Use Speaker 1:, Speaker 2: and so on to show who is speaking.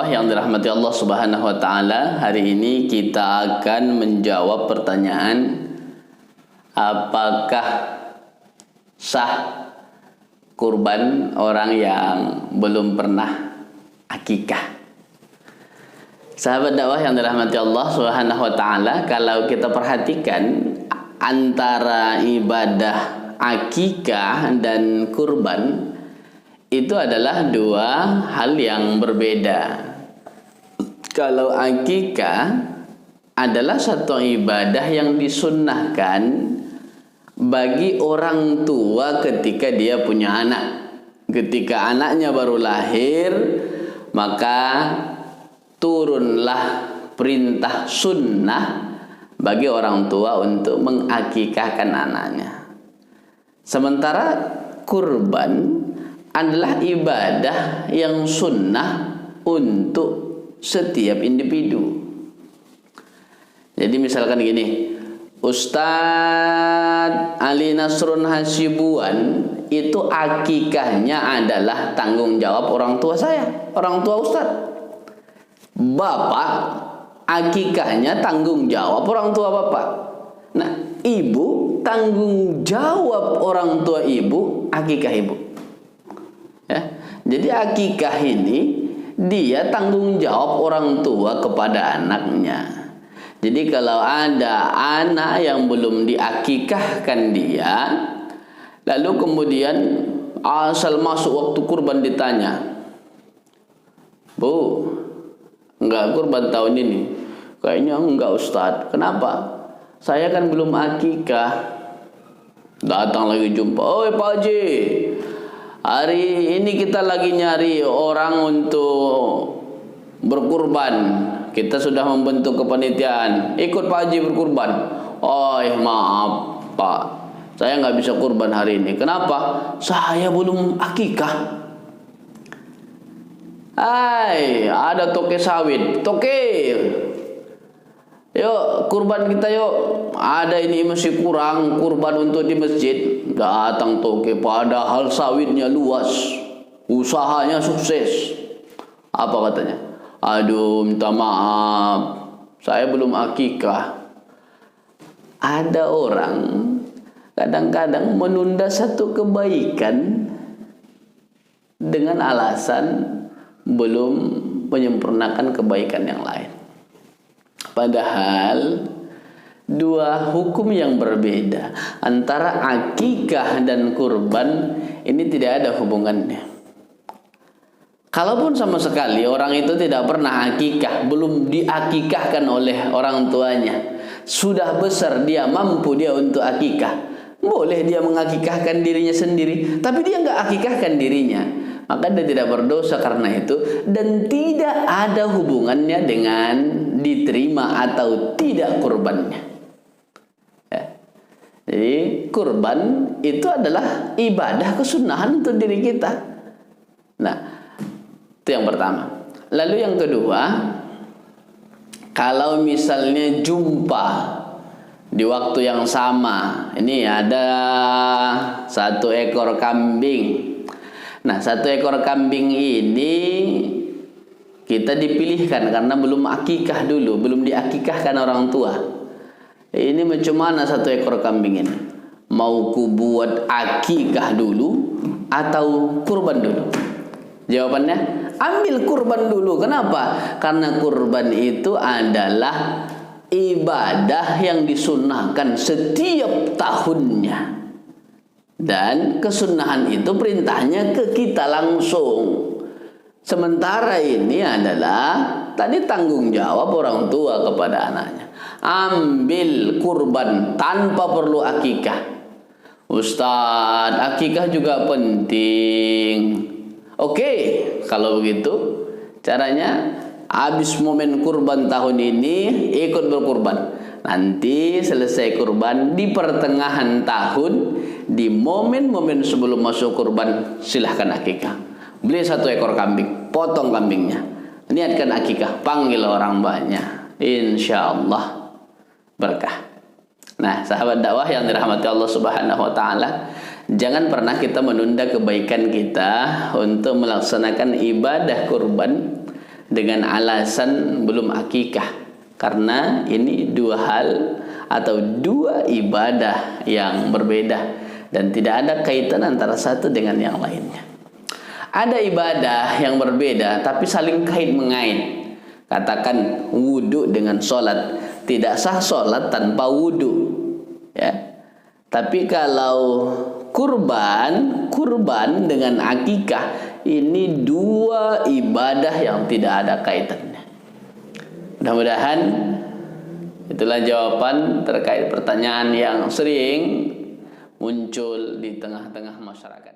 Speaker 1: dakwah yang dirahmati Allah Subhanahu wa taala, hari ini kita akan menjawab pertanyaan apakah sah kurban orang yang belum pernah akikah. Sahabat dakwah yang dirahmati Allah Subhanahu wa taala, kalau kita perhatikan antara ibadah akikah dan kurban itu adalah dua hal yang berbeda. Kalau akikah adalah satu ibadah yang disunnahkan bagi orang tua ketika dia punya anak. Ketika anaknya baru lahir, maka turunlah perintah sunnah bagi orang tua untuk mengakikahkan anaknya. Sementara kurban adalah ibadah yang sunnah untuk setiap individu. Jadi misalkan gini, Ustadz Ali Nasrun Hasibuan itu akikahnya adalah tanggung jawab orang tua saya, orang tua Ustadz. Bapak akikahnya tanggung jawab orang tua bapak. Nah, ibu tanggung jawab orang tua ibu, akikah ibu. Ya, jadi akikah ini dia tanggung jawab orang tua kepada anaknya. Jadi kalau ada anak yang belum diakikahkan dia, lalu kemudian asal masuk waktu kurban ditanya, Bu, enggak kurban tahun ini? Kayaknya enggak Ustadz. Kenapa? Saya kan belum akikah. Datang lagi jumpa, oi Pak Haji, hari ini kita lagi nyari orang untuk berkurban. Kita sudah membentuk kepanitiaan. Ikut Pak Haji berkurban. Oh maaf Pak, saya nggak bisa kurban hari ini. Kenapa? Saya belum akikah. Hai, ada toke sawit. Toke, yuk kurban kita yuk. Ada ini masih kurang kurban untuk di masjid. Datang toke, padahal sawitnya luas, usahanya sukses. Apa katanya? Aduh, minta maaf, saya belum akikah. Ada orang kadang-kadang menunda satu kebaikan dengan alasan belum menyempurnakan kebaikan yang lain. Padahal dua hukum yang berbeda antara akikah dan kurban ini tidak ada hubungannya. Kalaupun sama sekali orang itu tidak pernah akikah, belum diakikahkan oleh orang tuanya, sudah besar dia mampu dia untuk akikah, boleh dia mengakikahkan dirinya sendiri, tapi dia nggak akikahkan dirinya, maka dia tidak berdosa karena itu, dan tidak ada hubungannya dengan diterima atau tidak kurbannya. Ya. Jadi kurban itu adalah ibadah kesunahan untuk diri kita. Nah, itu yang pertama. Lalu yang kedua, kalau misalnya jumpa di waktu yang sama, ini ada satu ekor kambing. Nah, satu ekor kambing ini kita dipilihkan karena belum akikah dulu, belum diakikahkan orang tua. Ini macam mana satu ekor kambing ini? Mau ku buat akikah dulu atau kurban dulu? Jawabannya, ambil kurban dulu. Kenapa? Karena kurban itu adalah ibadah yang disunnahkan setiap tahunnya. Dan kesunahan itu perintahnya ke kita langsung. Sementara ini adalah tadi tanggung jawab orang tua kepada anaknya. Ambil kurban tanpa perlu akikah. Ustadz, akikah juga penting. Oke, kalau begitu caranya habis momen kurban tahun ini ikut berkurban. Nanti selesai kurban di pertengahan tahun, di momen-momen sebelum masuk kurban, silahkan akikah. Beli satu ekor kambing, potong kambingnya, niatkan akikah, panggil orang banyak, insya Allah berkah. Nah, sahabat dakwah yang dirahmati Allah Subhanahu wa taala, jangan pernah kita menunda kebaikan kita untuk melaksanakan ibadah kurban dengan alasan belum akikah, karena ini dua hal atau dua ibadah yang berbeda dan tidak ada kaitan antara satu dengan yang lainnya. Ada ibadah yang berbeda tapi saling kait mengait. Katakan wudu dengan sholat, tidak sah sholat tanpa wudu, ya. Tapi kalau kurban dengan akikah, ini dua ibadah yang tidak ada kaitannya. Mudah-mudahan itulah jawaban terkait pertanyaan yang sering muncul di tengah-tengah masyarakat.